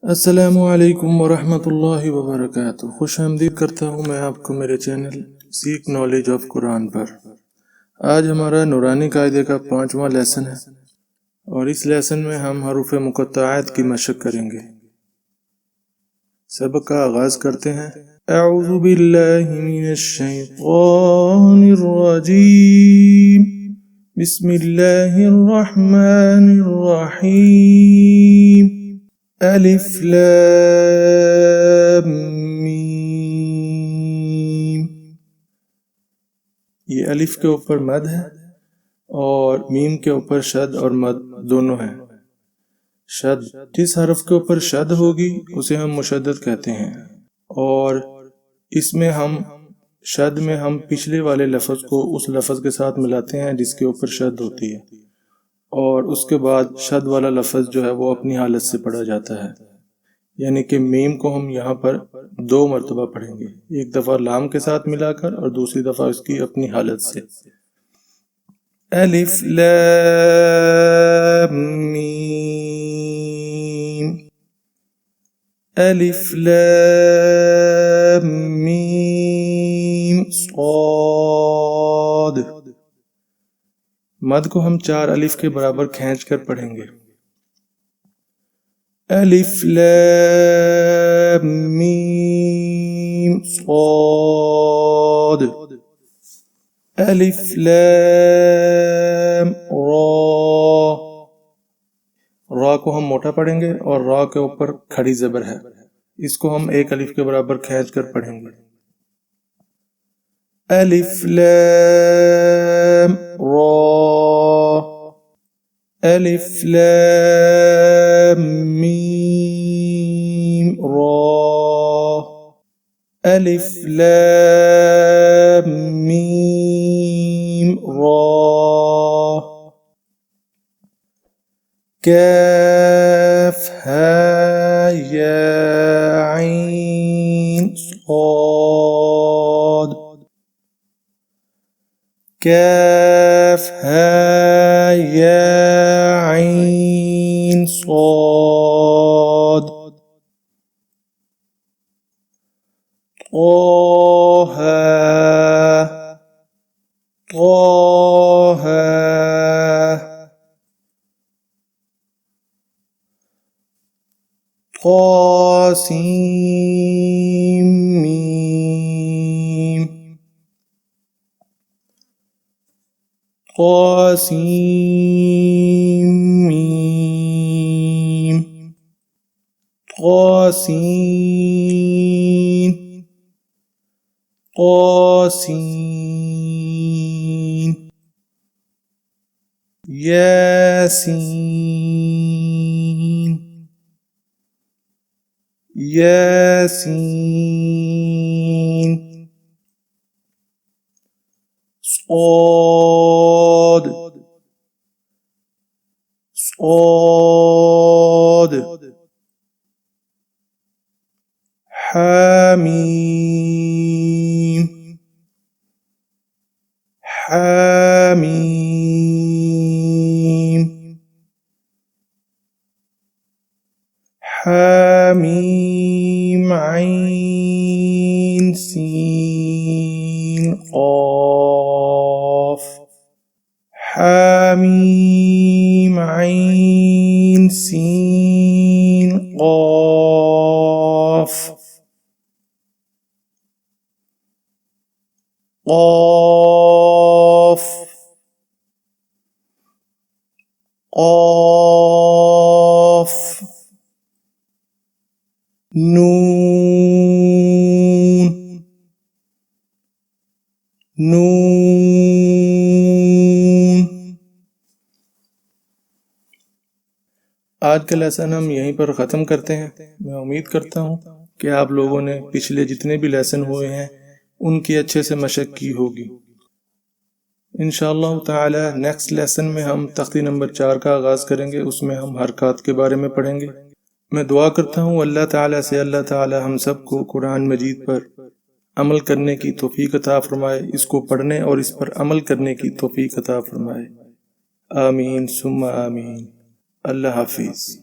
السلام علیکم ورحمۃ اللہ وبرکاتہ۔ خوش آمدید کرتا ہوں میں آپ کو میرے چینل سیک نالج آف قرآن پر۔ آج ہمارا نورانی قاعدے کا 5واں لیسن ہے اور اس لیسن میں ہم حروف مقطعات کی مشق کریں گے۔ سبق کا آغاز کرتے ہیں۔ اعوذ باللہ من الشیطان الرجیم، بسم اللہ الرحمن الرحیم۔ الف لام میم۔ یہ الف کے اوپر مد ہے اور میم کے اوپر شد اور مد دونوں ہیں۔ شد جس حرف کے اوپر شد ہوگی اسے ہم مشدد کہتے ہیں، اور اس میں شد میں ہم پچھلے والے لفظ کو اس لفظ کے ساتھ ملاتے ہیں جس کے اوپر شد ہوتی ہے، اور اس کے بعد شد والا لفظ جو ہے وہ اپنی حالت سے پڑھا جاتا ہے۔ یعنی کہ میم کو ہم یہاں پر 2 مرتبہ پڑھیں گے، ایک دفعہ لام کے ساتھ ملا کر اور دوسری دفعہ اس کی اپنی حالت سے۔ الف لام میم، الف لام میم صاد۔ مد کو ہم 4 الف کے برابر کھینچ کر پڑھیں گے۔ الف لام میم صاد، الف لام را۔ را کو ہم موٹا پڑھیں گے اور را کے اوپر کھڑی زبر ہے، اس کو ہم 1 الف کے برابر کھینچ کر پڑھیں گے۔ الف لام را، الف لام میم را، الف لام میم را۔ کاف ہا یا عین صاد، کاف ہا یا عین صاد۔ طه طه، طاسیم میم، طاسیم میم، طاسین طاسین۔ یاسین یاسین۔ صاد صاد۔ حامیم حامیم، حامیم عین سین قاف، حامیم عین سین قاف۔ قاف قاف۔ نون نون۔ آج کا لیسن ہم یہیں پر ختم کرتے ہیں۔ میں امید کرتا ہوں کہ آپ لوگوں نے پچھلے جتنے بھی لیسن ہوئے ہیں ان کی اچھے سے مشق کی ہوگی۔ انشاءاللہ تعالی نیکسٹ لیسن میں ہم تختی نمبر 4 کا آغاز کریں گے، اس میں ہم حرکات کے بارے میں پڑھیں گے۔ میں دعا کرتا ہوں اللہ تعالی سے اللہ تعالی ہم سب کو قرآن مجید پر عمل کرنے کی توفیق عطا فرمائے، اس کو پڑھنے اور اس پر عمل کرنے کی توفیق عطا فرمائے۔ آمین ثم آمین۔ اللہ حافظ۔